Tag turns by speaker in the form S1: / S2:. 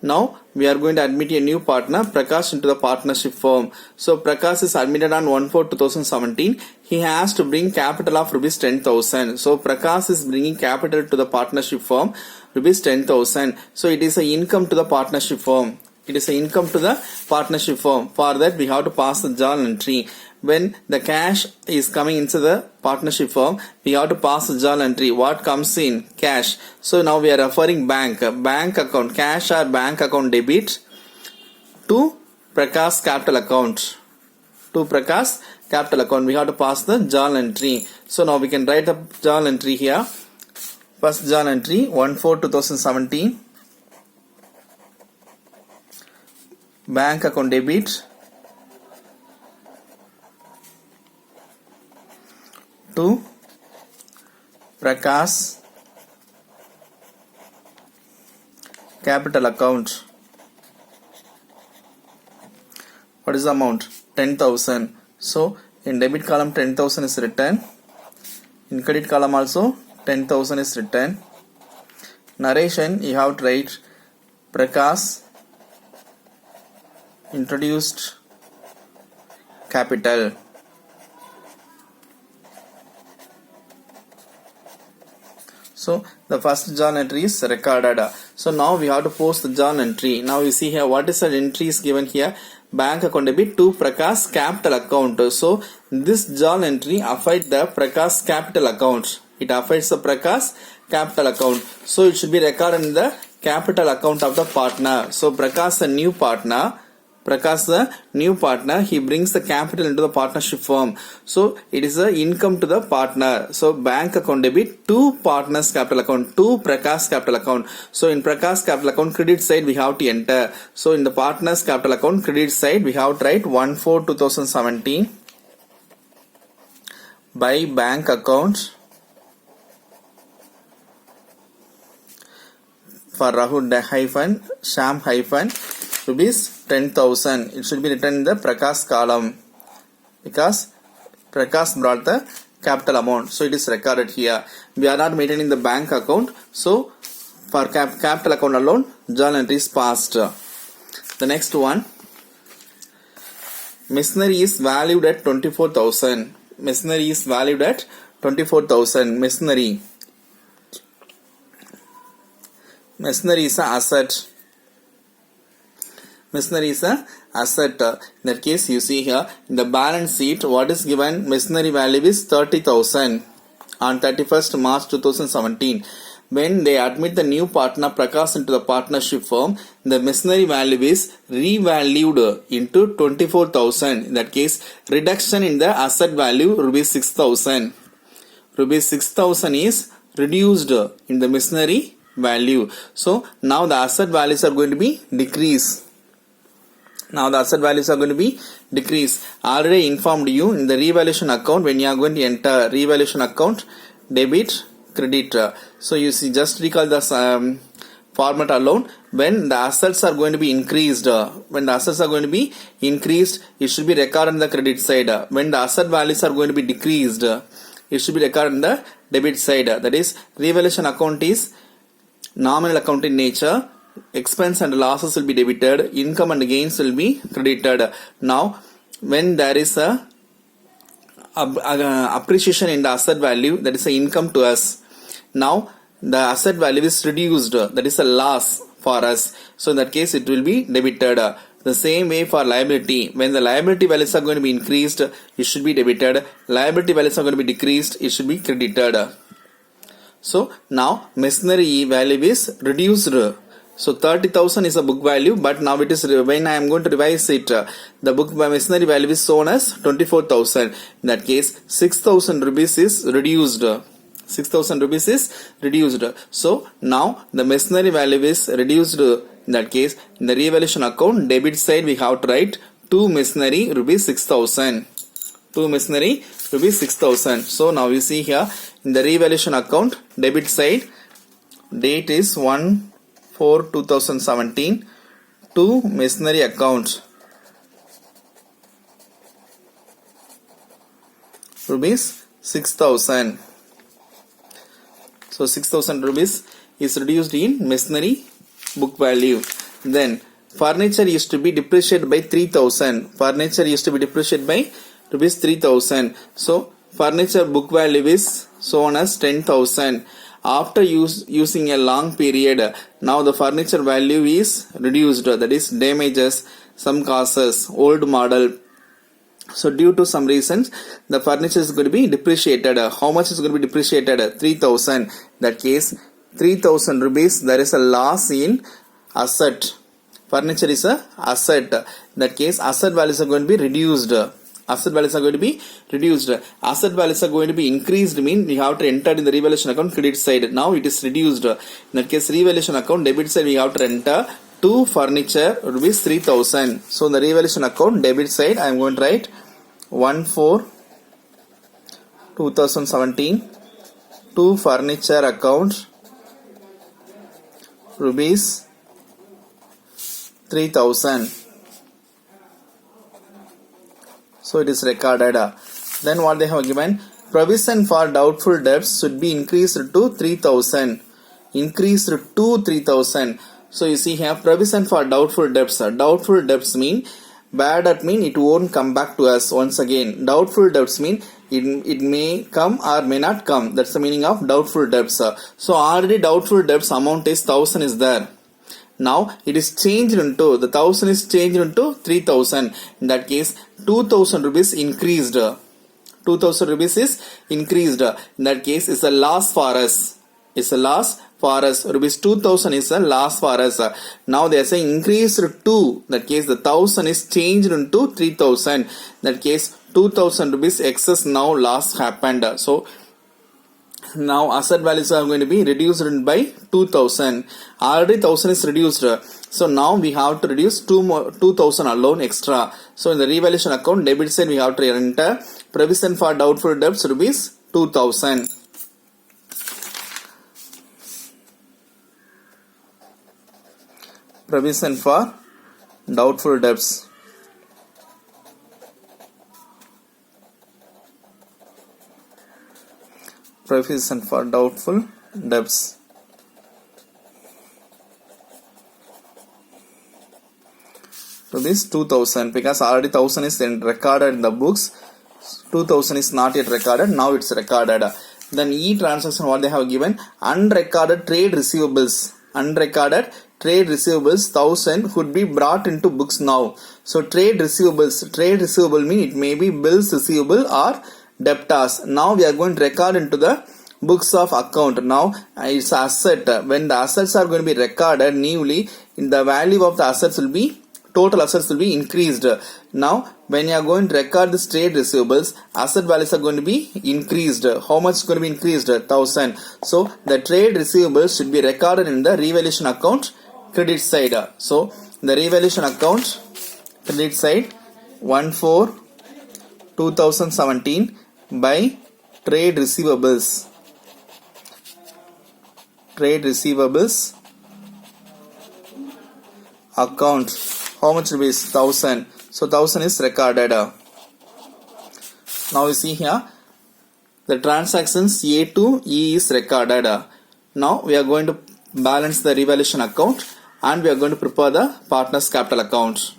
S1: Now we are going to admit a new partner, Prakash, into the partnership firm. So Prakash is admitted on 1/4/2017. He has to bring capital of rupees 10,000. So Prakash is bringing capital to the partnership firm, rupees 10,000. So it is a income to the partnership firm. It is an income to the partnership firm. For that we have to pass the journal entry. When the cash is coming into the partnership firm, we have to pass the journal entry. What comes in? Cash. So now we are referring bank account, cash or bank account debit to Prakash capital account. To Prakash capital account, we have to pass the journal entry. So now we can write the journal entry here. First journal entry 1/4/2017. Bank account debit to Prakash capital account. What is the amount? 10,000. So in debit column 10,000 is written. In credit column also 10,000 is written. Narration you have to write Prakash introduced capital. So the first journal entry is recorded. So now we have to post the journal entry. Now you see here what is the entry is given here. Bank account debit to Prakash capital account. So this journal entry affects the Prakash capital account. It affects the Prakash capital account. So it should be recorded in the capital account of the partner. So Prakash the new partner. Prakash the new partner, he brings the capital into the partnership firm. So it is a income to the partner. So bank account debit to partner's capital account to Prakash capital account. So in Prakash capital account credit side we have to enter. So in the partner's capital account credit side we have to write 1/4/2017 by bank account for Rahul hyphen Sham hyphen rupees 10,000. It should be written in the Prakash column because Prakash brought the capital amount. So it is recorded here. We are not maintaining the bank account. So for capital account alone, journal entry is passed. The next one, machinery is valued at 24,000. Machinery is valued at 24,000. Machinery is an asset. Machinery is an asset. In that case, you see here in the balance sheet, what is given? Machinery value is 30,000 on 31st March 2017. When they admit the new partner Prakash into the partnership firm, the machinery value is revalued into 24,000. In that case, reduction in the asset value rupees 6,000. Rupees 6,000 is reduced in the machinery value. So now the asset values are going to be decreased. Now the asset values are going to be decreased. Already informed you in the revaluation account when you are going to enter revaluation account debit credit. So you see, just recall the format alone. When the assets are going to be increased, it should be recorded on the credit side. When the asset values are going to be decreased, it should be recorded on the debit side. That is, revaluation account is nominal account in nature. Expense and losses will be debited, income and gains will be credited. Now when there is a appreciation in the asset value, that is an income to us. Now the asset value is reduced, that is a loss for us. So in that case it will be debited. The same way for liability, when the liability values are going to be increased, it should be debited. Liability values are going to be decreased, it should be credited. So now machinery value is reduced. So 30,000 is a book value, but now it is, when I am going to revise it, the book machinery value is shown as 24,000. In that case, 6,000 rupees is reduced. 6,000 rupees is reduced. So now the machinery value is reduced. In that case, in the revaluation account debit side we have to write to machinery rupees 6,000. To machinery rupees 6,000. So now you see here in the revaluation account debit side, date is 1/4/2017 to machinery account rupees 6,000. So 6,000 rupees is reduced in machinery book value. Then furniture used to be depreciated by 3000. Furniture used to be depreciated by rupees 3000. So furniture book value is shown as 10,000. After using a long period, now the furniture value is reduced, that is damages, some causes, old model. So due to some reasons, the furniture is going to be depreciated. How much is going to be depreciated? 3000. That case, 3000 rupees, there is a loss in asset. Furniture is a asset. That case, asset values are going to be reduced. Asset values are going to be reduced. Asset values are going to be increased, mean we have to enter in the revaluation account credit side. Now it is reduced. In that case, revaluation account debit side we have to enter to furniture rupees 3000. So in the revaluation account debit side I am going to write 1/4/2017 to furniture account rupees 3000. So it is recorded. Then what they have given, provision for doubtful debts should be increased to 3000. Increased to 3000. So you see here, provision for doubtful debts. Doubtful debts mean bad debt, mean it won't come back to us once again. Doubtful debts mean it may come or may not come. That's the meaning of doubtful debts. So already doubtful debts amount is 1000 is there. Now it is changed into, the 1000 is changed into 3000. In that case, 2000 rupees increased. 2000 rupees is increased. In that case, it's a loss for us. It's a loss for us. Rupees 2000 is a loss for us. Now they are saying increased to. That case, the 1000 is changed into 3000. That case, 2000 rupees excess now loss happened. So now asset values are going to be reduced by 2000. Already 1000 is reduced. So now we have to reduce 2000 alone extra. So in the revaluation account debit side we have to enter provision for doubtful debts rupees 2000. Provision for doubtful debts. Provision for doubtful debts. So this 2000, because already 1000 is recorded in the books, 2000 is not yet recorded, now it's recorded. Then E transaction, what they have given, unrecorded trade receivables. Unrecorded trade receivables 1000 could be brought into books now. So trade receivable mean it may be bills receivable or debtors. Now we are going to record into the books of account. Now it's asset. When the assets are going to be recorded newly, the value of the assets will be, total assets will be increased. Now when you are going to record this trade receivables, asset values are going to be increased. How much is going to be increased? 1000. So the trade receivables should be recorded in the revaluation account credit side. So the revaluation account credit side 1/4/2017 by trade receivables. Trade receivables account. How much rupees? 1000. So 1000 is recorded. Now you see here the transactions A to E is recorded. Now we are going to balance the revaluation account and we are going to prepare the partners capital account.